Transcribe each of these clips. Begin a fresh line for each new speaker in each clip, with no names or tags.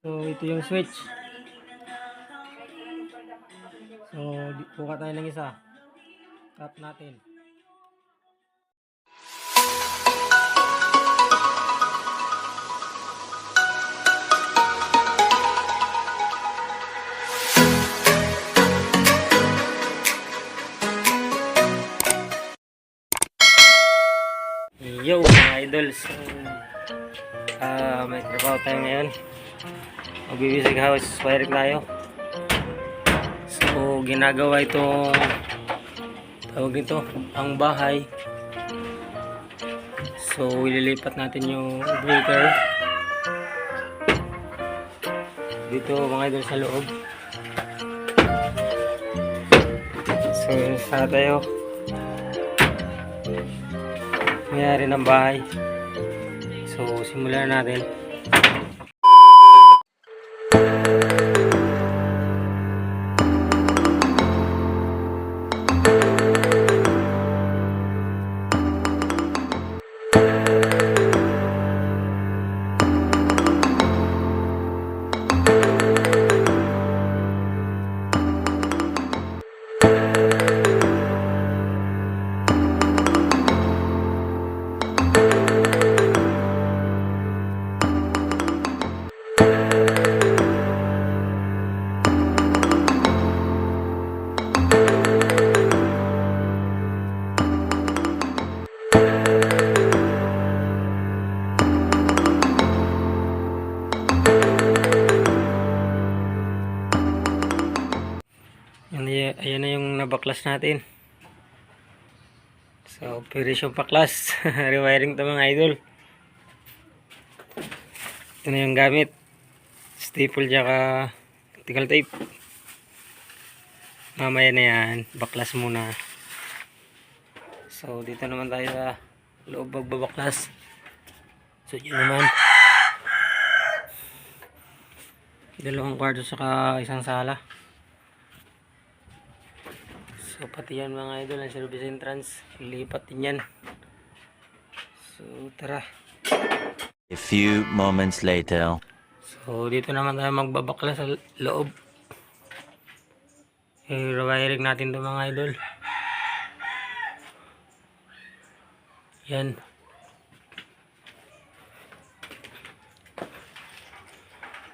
So, ito yung switch. So, buka tayo ng isa. Cut natin. Yo, mga idol. So, may trabaho tayo ngayon. Magbibisig house wiring tayo. So, ginagawa itong tawag nito, ang bahay. So, ililipat natin yung breaker dito mga idol sa loob. So, sana tayo mayari ng bahay. So, simulan natin. Ayan na yung nabaklas natin. So, operation paklas. Rewiring to mga idol. Ito na yung gamit. Staple tsaka optical tape. Mamaya na yan. Baklas muna. So, dito naman tayo sa loob magbabaklas. So, yun naman. Dalawang kwarto saka isang sala. So, pati yan mga idol, ang service entrance. Ilipat din yan. So, tara.
A few moments later.
So, dito naman tayo magbabakla sa loob. I-rewiring natin ito mga idol. Yan.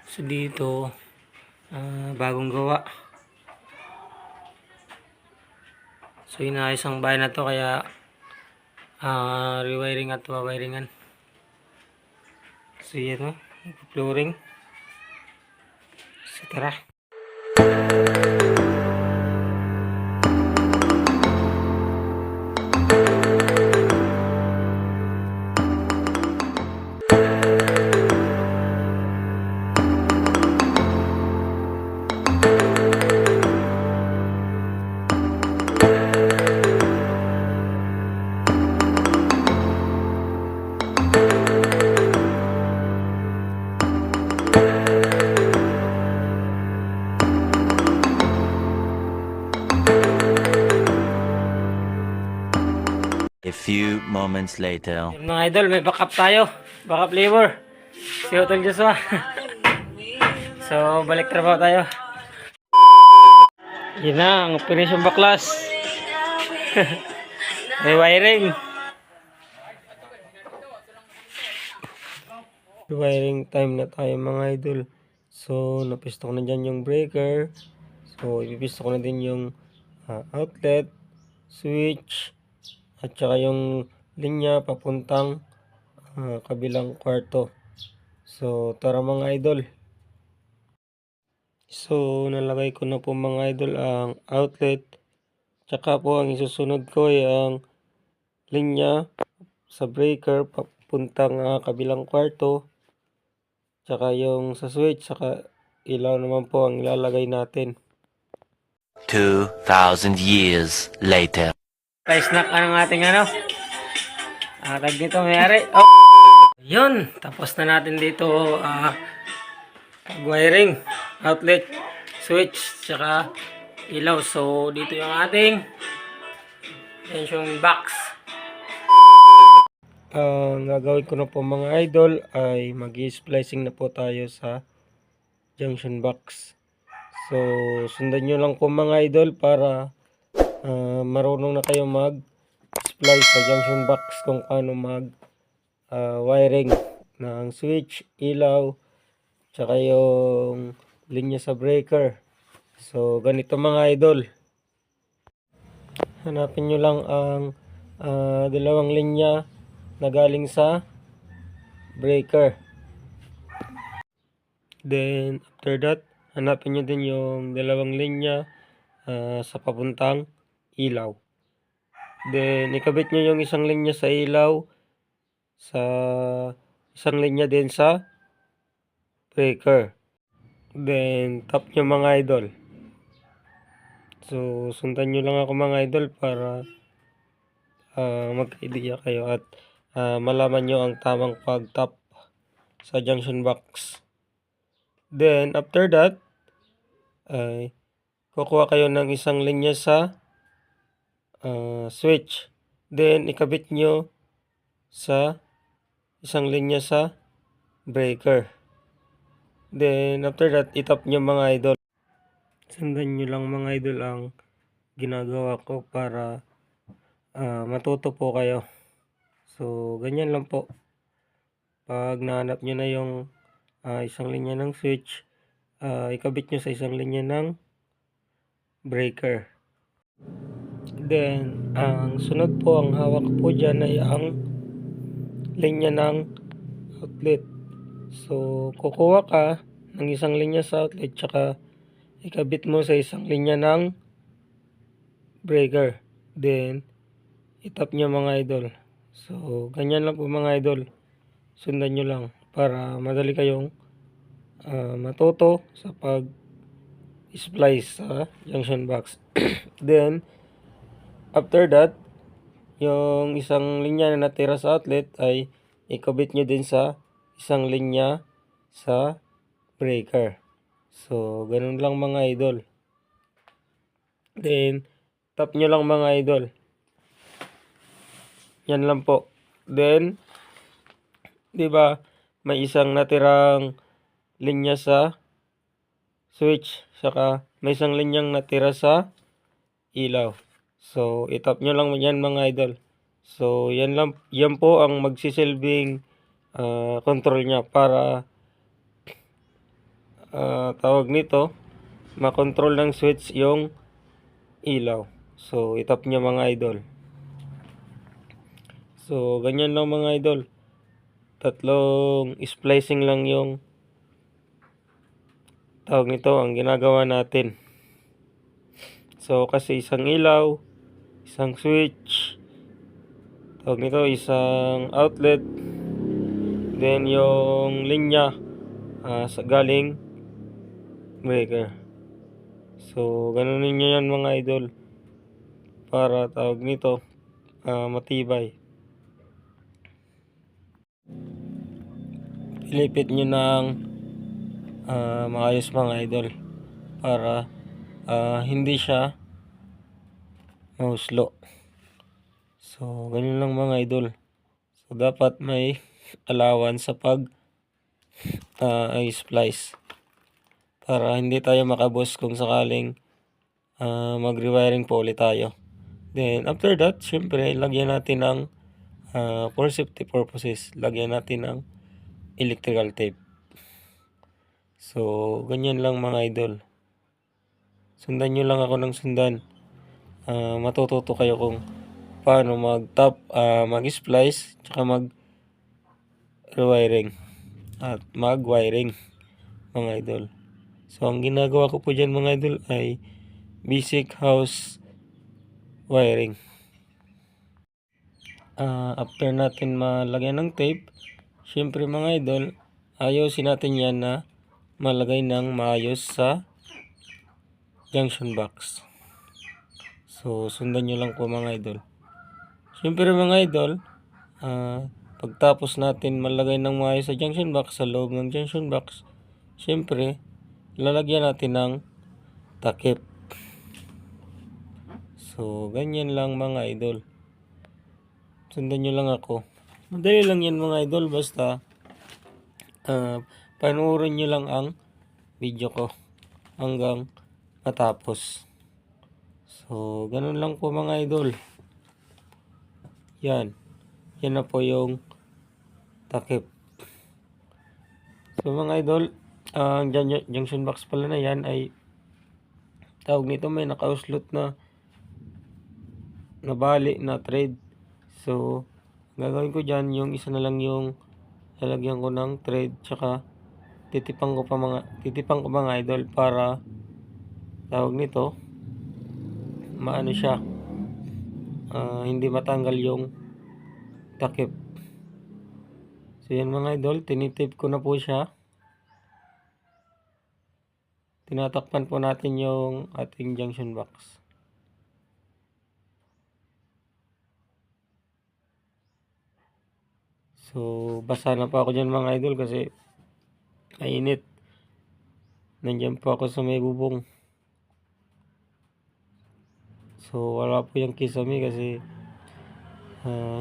So, dito, bagong gawa. So, inaayos ang bahay na to kaya rewiring at wawiringan. So, yan o. Flooring. So, tara.
A few moments later.
Yung mga idol, may backup tayo. Backup labor. Si Hotel Joshua. So, balik trabaho tayo. Yun na, ang operation baklas. May wiring. Wiring time na tayo mga idol. So, napisto ko na dyan yung breaker. So, ipipisto ko na din yung outlet, switch, at saka yung linya papuntang kabilang kwarto. So, tara mga idol. So, nalagay ko na po mga idol ang outlet. Tsaka po ang isusunod ko ay ang linya sa breaker papuntang kabilang kwarto. Tsaka yung sa switch, tsaka ilaw naman po ang ilalagay natin.
2,000 years later.
Pa-snack ang ating tag dito mayari. Oh. Yun, tapos na natin dito wiring, outlet, switch, tsaka ilaw. So, dito yung ating tension box. Ang gagawin ko na po mga idol ay mag-splicing na po tayo sa junction box. So, sundan nyo lang po mga idol para marunong na kayo mag-splice sa junction box kung paano wiring ng switch, ilaw, tsaka yung linya sa breaker. So, ganito mga idol. Hanapin nyo lang ang dalawang linya na galing sa breaker. Then, after that, hanapin nyo din yung dalawang linya sa papuntang ilaw. Then, ikabit nyo yung isang linya sa ilaw sa isang linya din sa breaker. Then, tap nyo mga idol. So, sundan nyo lang ako mga idol para magka-idea kayo at malaman nyo ang tamang pag-tap sa junction box. Then, after that, ay kukuha kayo ng isang linya sa switch. Then, ikabit nyo sa isang linya sa breaker. Then, after that, itap nyo mga idol. Sundan nyo lang mga idol ang ginagawa ko para matuto po kayo. So, ganyan lang po. Pag nahanap nyo na yung isang linya ng switch, ikabit nyo sa isang linya ng breaker. Then, ang sunod po, ang hawak po dyan ay ang linya ng outlet. So, kukuha ka ng isang linya sa outlet, tsaka ikabit mo sa isang linya ng breaker. Then, itap nyo mga idol. So, ganyan lang po mga idol. Sundan nyo lang para madali kayong matuto sa pag-splice sa junction box. Then, after that, yung isang linya na natira sa outlet ay ikabit nyo din sa isang linya sa breaker. So, ganun lang mga idol. Then, tap nyo lang mga idol. Yan lang po. Then, di ba, may isang natirang linya sa switch, saka may isang linyang natira sa ilaw. So, itap nyo lang yan mga idol. So, yan po ang magsisilbing control niya para tawag nito, makontrol ng switch yung ilaw. So, itap nyo mga idol. So, ganyan lang mga idol. Tatlong splicing lang yung tawag nito, ang ginagawa natin. So, kasi isang ilaw, isang switch, tawag nito, isang outlet, then yung linya sa galing breaker. So, ganun ninyo yan mga idol para tawag nito matibay. Pilipit nyo ng maayos mga idol para hindi siya mahuslo. So, ganun lang mga idol. So, dapat may allowance sa pag splice para hindi tayo makabos kung sakaling mag-rewiring po ulit tayo. Then, after that, syempre, lagyan natin ng for safety purposes, lagyan natin ng electrical tape. So, ganyan lang mga idol. Sundan nyo lang ako ng sundan. Matututo kayo kung paano mag-tap, mag-splice, tsaka mag-rewiring at mag-wiring mga idol. So, ang ginagawa ko po dyan mga idol ay basic house wiring. After natin malagyan ng tape, syempre mga idol, ayusin natin yan na malagay ng maayos sa junction box. So, sundan nyo lang po mga idol. Syempre mga idol, pagtapos natin malagay ng maayos sa junction box, sa loob ng junction box, syempre, lalagyan natin ng takip. So, ganyan lang mga idol. Sundan nyo lang ako. Madali lang yan mga idol, basta panoorin nyo lang ang video ko hanggang matapos. So, ganun lang po mga idol. Yan. Yan na po yung takip. So mga idol, ang junction box pala na yan ay tawag nito, may nakauslot na nabali na thread. So, gagawin ko dyan, yung isa na lang yung lalagyan ko ng thread, tsaka titipang ko mga idol para tawag nito, maano siya, hindi matanggal yung takip. So yan mga idol, tinitip ko na po siya. Tinatakpan po natin yung ating junction box. So, basa na pa ako dyan mga idol kasi mainit. Nandiyan po ako sa may bubong. So, wala po yung kisame kasi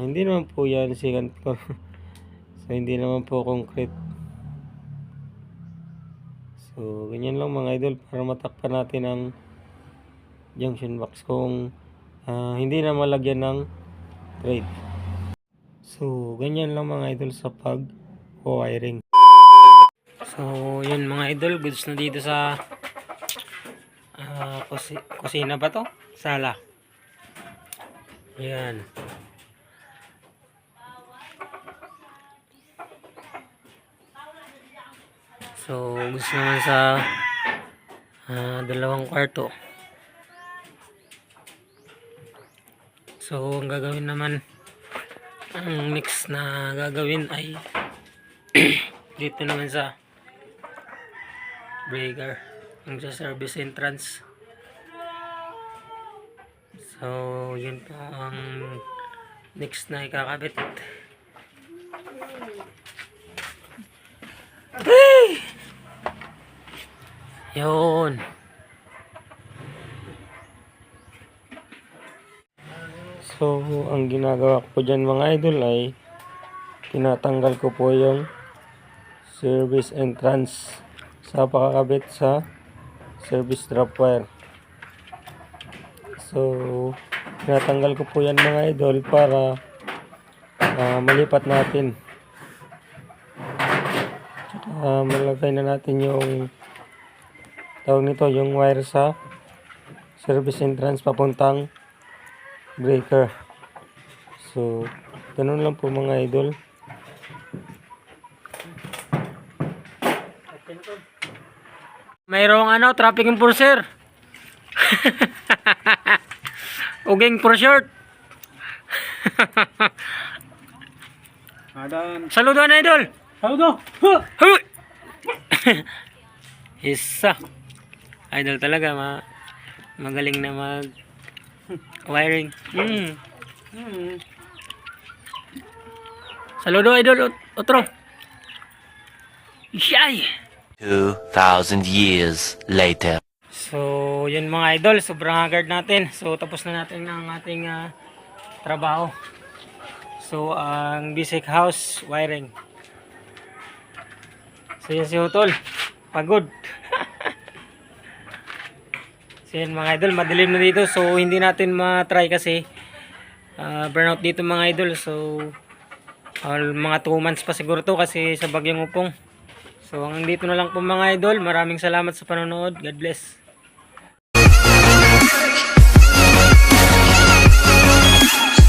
hindi naman po yan second floor. So, hindi naman po concrete. So, ganyan lang mga idol para matakpan natin ang junction box kung hindi na malagyan ng thread. So, ganyan lang mga idol sa pag-wiring. So, yun mga idol, goods na dito sa kusina ba to? Sala. Yan. So, gusto naman sa dalawang kwarto. So, ang gagawin naman, ang next na gagawin ay dito naman sa breaker, yung sa service entrance. So, yun po ang next na ikakabit. Yun. So, ang ginagawa ko dyan mga idol ay tinatanggal ko po yung service entrance sa pakakabit sa service drop wire. So, tinatanggal ko po yan mga idol para malipat natin. Tsaka malagay na natin yung tawag nito, yung wire sa service entrance papuntang breaker. So, ganun lang po mga idol. Mayroong traffic enforcer. Uging for short. Saludo na idol. Saludo. Isa. Idol talaga, magaling na mag wiring. Saludo idol, otro. Shy.
2,000 years later.
So, yun mga idol, sobrang haggard natin. So, tapos na natin ang ating trabaho. So, ang basic house wiring. So, yun si Utol. Pagod. So, yun mga idol, madilim na dito. So, hindi natin ma-try kasi burnout dito mga idol. So, mga 2 months pa siguro to kasi sa bagyong upong. So, hanggang dito na lang po mga idol. Maraming salamat sa panonood. God bless.